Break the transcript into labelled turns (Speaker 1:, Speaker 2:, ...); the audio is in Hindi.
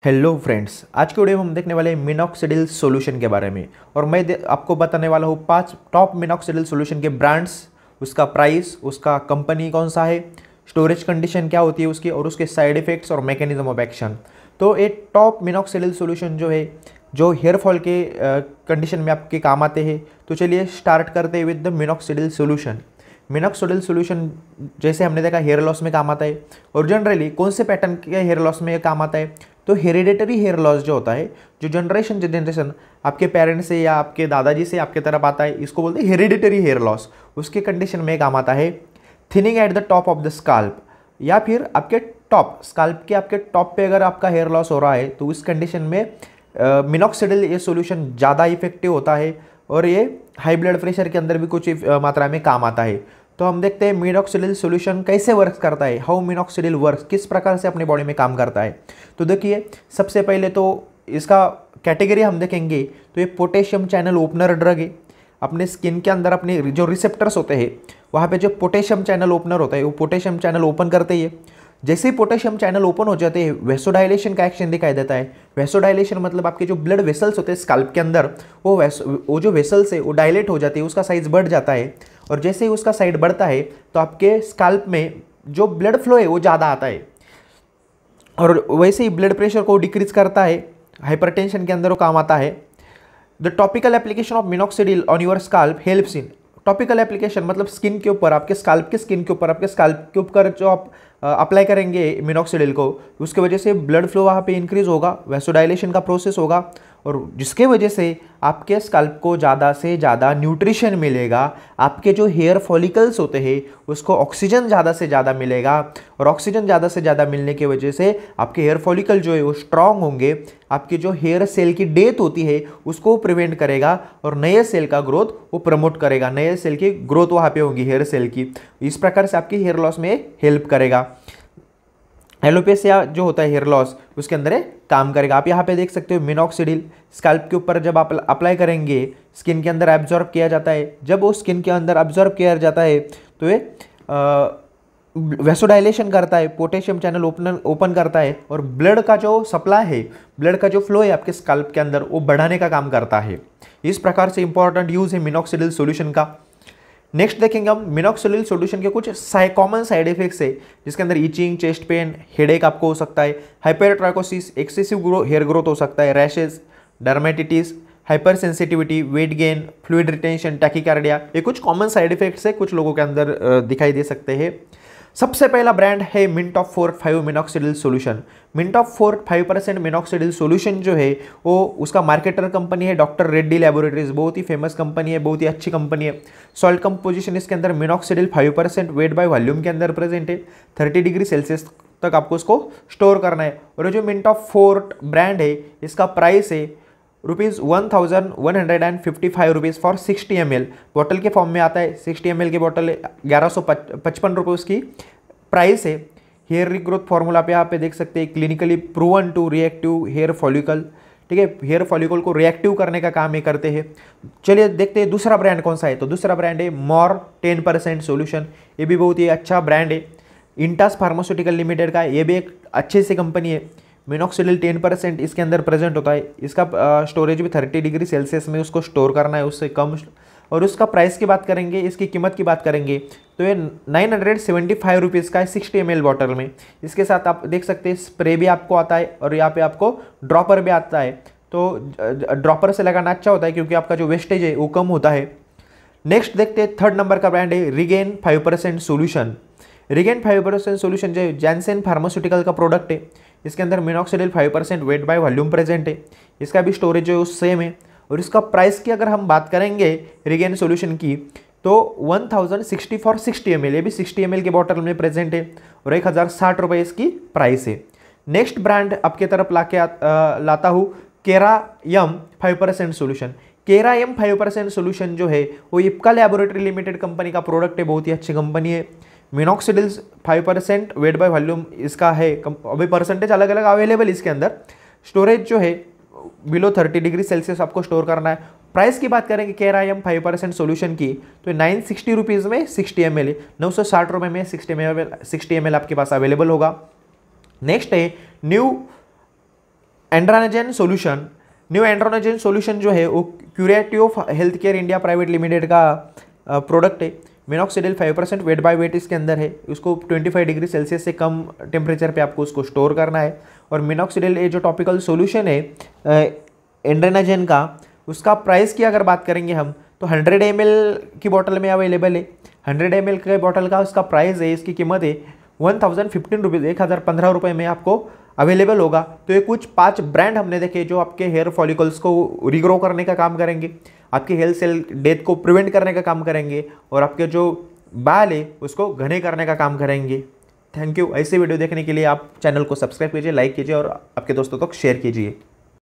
Speaker 1: हेलो फ्रेंड्स, आज के वीडियो में हम देखने वाले हैं मिनॉक्सिडिल सॉल्यूशन के बारे में। और मैं आपको बताने वाला हूँ 5 टॉप मिनॉक्सिडिल सॉल्यूशन के ब्रांड्स, उसका प्राइस, उसका कंपनी कौन सा है, स्टोरेज कंडीशन क्या होती है उसकी, और उसके साइड इफेक्ट्स और मैकेनिज्म ऑफ एक्शन। तो ये टॉप मिनॉक्सिडिल सॉल्यूशन जो है, जो हेयर फॉल के कंडीशन में आपके काम आते हैं। तो चलिए स्टार्ट करते हैं with the minoxidil solution. Minoxidil solution जैसे हमने देखा हेयर लॉस में काम आता है। और जनरली कौन से पैटर्न के हेयर लॉस में काम आता है, तो हेरिडेटरी हेयर लॉस जो होता है, जो जनरेशन आपके पेरेंट्स से या आपके दादाजी से आपके तरफ आता है, इसको बोलते हैं हेरिडेटरी हेयर लॉस। उसके कंडीशन में काम आता है thinning at the top of the scalp, या फिर आपके टॉप स्काल्प के आपके टॉप पे अगर आपका हेयर लॉस हो रहा है तो उस कंडीशन में मिनॉक्सिडिल ये सॉल्यूशन ज़्यादा इफेक्टिव होता है। और ये हाई ब्लड प्रेशर के अंदर भी कुछ मात्रा में काम आता है। तो हम देखते हैं मिनॉक्सिडिल सॉल्यूशन कैसे वर्क करता है, हाउ मिनॉक्सिडिल वर्क्स, किस प्रकार से अपने बॉडी में काम करता है। तो देखिए, सबसे पहले तो इसका कैटेगरी हम देखेंगे तो ये पोटेशियम चैनल ओपनर ड्रग है। अपने स्किन के अंदर अपने जो रिसेप्टर्स होते हैं वहाँ पे जो पोटेशियम चैनल ओपनर होता है, वो पोटेशियम चैनल ओपन करते ही जैसे ही पोटेशियम चैनल ओपन हो जाते हैं, वेसोडाइलेशन का एक्शन दिखाई देता है। वेसोडाइलेशन मतलब आपके जो ब्लड वेसल्स होते हैं स्कैल्प के अंदर, वो जो वेसल्स है वो डायलेट हो जाती है, उसका साइज बढ़ जाता है। और जैसे ही उसका साइज बढ़ता है तो आपके स्कैल्प में जो ब्लड फ्लो है वो ज़्यादा आता है, और वैसे ही ब्लड प्रेशर को डिक्रीज करता है। हाइपरटेंशन के अंदर वो काम आता है। The topical application of minoxidil on your scalp helps in, topical application मतलब स्किन के ऊपर, आपके स्कैल्प के स्किन के ऊपर, आपके स्कैल्प के ऊपर जो आप अप्लाई करेंगे मिनॉक्सिडिल को, उसके वजह से ब्लड फ्लो वहाँ पे इंक्रीज होगा, वैसोडाइलेशन का प्रोसेस होगा, और जिसके वजह से आपके स्कैल्प को ज़्यादा से ज़्यादा न्यूट्रिशन मिलेगा। आपके जो हेयर फॉलिकल्स होते हैं उसको ऑक्सीजन ज़्यादा से ज़्यादा मिलेगा, और ऑक्सीजन ज़्यादा से ज़्यादा मिलने की वजह से आपके हेयर फॉलिकल जो है वो स्ट्रांग होंगे। आपकी जो हेयर सेल की डेथ होती है उसको प्रिवेंट करेगा, और नए सेल का ग्रोथ वो प्रमोट करेगा, नए सेल की ग्रोथ वहाँ पे होगी हेयर सेल की। इस प्रकार से आपकी हेयर लॉस में हेल्प करेगा। एलोपेशिया जो होता है हेयर लॉस, उसके अंदर ये काम करेगा। आप यहाँ पे देख सकते हो मिनॉक्सिडिल स्कैल्प के ऊपर जब आप अप्लाई करेंगे, स्किन के अंदर एब्जॉर्ब किया जाता है। जब वो स्किन के अंदर एब्जॉर्ब किया जाता है तो ये वेसोडाइलेशन करता है, पोटेशियम चैनल ओपन करता है, और ब्लड का जो सप्लाई है, ब्लड का जो फ्लो है आपके स्कैल्प के अंदर, वो बढ़ाने का काम करता है। इस प्रकार से इंपॉर्टेंट यूज है मिनॉक्सिडिल सॉल्यूशन का। नेक्स्ट देखेंगे हम मिनॉक्सिडिल सॉल्यूशन के कुछ कॉमन साइड इफेक्ट्स है, जिसके अंदर ईचिंग, चेस्ट पेन, हेडेक आपको हो सकता है, हाइपरट्राइकोसिस, एक्सेसिव हेयर ग्रोथ हो सकता है, rashes, dermatitis, hyper sensitivity, weight gain, fluid retention, tachycardia. ये कुछ कॉमन साइड इफेक्ट्स है, कुछ लोगों के अंदर दिखाई दे सकते हैं। सबसे पहला ब्रांड है मिनटॉप 4-5 मिनॉक्सिडिल सॉल्यूशन। मिनटॉप 4-5% मिनॉक्सिडिल सॉल्यूशन जो है वो उसका मार्केटर कंपनी है डॉक्टर रेड्डी लैबोरेटरीज। बहुत ही फेमस कंपनी है, बहुत ही अच्छी कंपनी है। सॉल्ट कंपोजिशन इसके अंदर मिनॉक्सिडिल 5% वेट बाय वॉल्यूम के अंदर प्रेजेंट है। 30 डिग्री सेल्सियस तक आपको उसको स्टोर करना है। और जो मिनटॉप 4 ब्रांड है, इसका प्राइस है ₹1155 फॉर 60 ml। बॉटल के फॉर्म में आता है, 60 ml की बॉटल 1155 रुपये उसकी प्राइस है। हेयर रिग्रोथ फॉर्मूला पे यहाँ पे देख सकते हैं, clinically proven to reactive hair follicle. ठीक है, हेयर फॉलिकल को रिएक्टिव करने का काम ये करते हैं। चलिए देखते हैं दूसरा ब्रांड कौन सा है। तो दूसरा ब्रांड है मोर 10% सॉल्यूशन। ये भी बहुत ही अच्छा ब्रांड है, इंटास फार्मास्यूटिकल लिमिटेड का। ये भी एक अच्छी सी कंपनी है। मिनॉक्सिडिल 10% इसके अंदर प्रेजेंट होता है। इसका स्टोरेज भी 30 डिग्री सेल्सियस में उसको स्टोर करना है, उससे कम। और उसका प्राइस की बात करेंगे, इसकी कीमत की बात करेंगे तो ये 975 रुपीज़ का है 60 ml बॉटल में। इसके साथ आप देख सकते हैं स्प्रे भी आपको आता है, और यहाँ पे आपको ड्रॉपर भी आता है। तो ड्रॉपर से लगाना अच्छा होता है, क्योंकि आपका जो वेस्टेज है वो कम होता है। नेक्स्ट देखते हैं, थर्ड नंबर का ब्रांड है रिगेन 5% सॉल्यूशन। रिगेन 5% सॉल्यूशन जो जैनसेन फार्मास्यूटिकल का प्रोडक्ट है। इसके अंदर minoxidil 5% weight by volume present है। इसका भी स्टोरेज जो है वो सेम है। और इसका प्राइस की अगर हम बात करेंगे रिगेन सॉल्यूशन की, तो 1060 फॉर 60 ml। ये भी 60 ml की बॉटल में प्रेजेंट है, और 1060 रुपये इसकी प्राइस है। नेक्स्ट ब्रांड आपके तरफ लाता हूँ केरायम 5% सॉल्यूशन। केरायम 5% सॉल्यूशन जो है वो इप्का लैबोरेटरी लिमिटेड कंपनी का प्रोडक्ट है, बहुत ही अच्छी कंपनी है। मिनॉक्सिडिल 5% वेट बाय वॉल्यूम इसका है। अभी परसेंटेज अलग अलग अवेलेबल इसके अंदर। स्टोरेज जो है बिलो 30 डिग्री सेल्सियस आपको स्टोर करना है। प्राइस की बात करेंगे केरायम 5% सॉल्यूशन की, तो 960 रुपीज़ में 60 ml, 960 रुपये में 60 ml आपके पास अवेलेबल होगा। नेक्स्ट है new androgen solution, new androgen solution जो है वो curative health care India private limited का प्रोडक्ट है। मिनॉक्सिडिल 5% वेट बाय वेट इसके अंदर है। उसको 25 डिग्री सेल्सियस से कम टेम्परेचर पे आपको उसको स्टोर करना है। और मिनॉक्सिडिल ये जो टॉपिकल सोल्यूशन है एंड्रोजन का, उसका प्राइस की अगर बात करेंगे हम तो 100 ml की बॉटल में अवेलेबल है। 100 ml के बॉटल का उसका प्राइस है, इसकी कीमत है 1015 रुपीज़, 1015 रुपये में आपको अवेलेबल होगा। तो ये कुछ 5 ब्रांड हमने देखे जो आपके हेयर फॉलिकल्स को रिग्रो करने का काम करेंगे, आपके हेयर सेल डेथ को प्रिवेंट करने का काम करेंगे और आपके जो बाल है उसको घने करने का काम करेंगे। Thank you. ऐसे वीडियो देखने के लिए आप चैनल को सब्सक्राइब कीजिए, लाइक कीजिए और आपके दोस्तों तक शेयर कीजिए।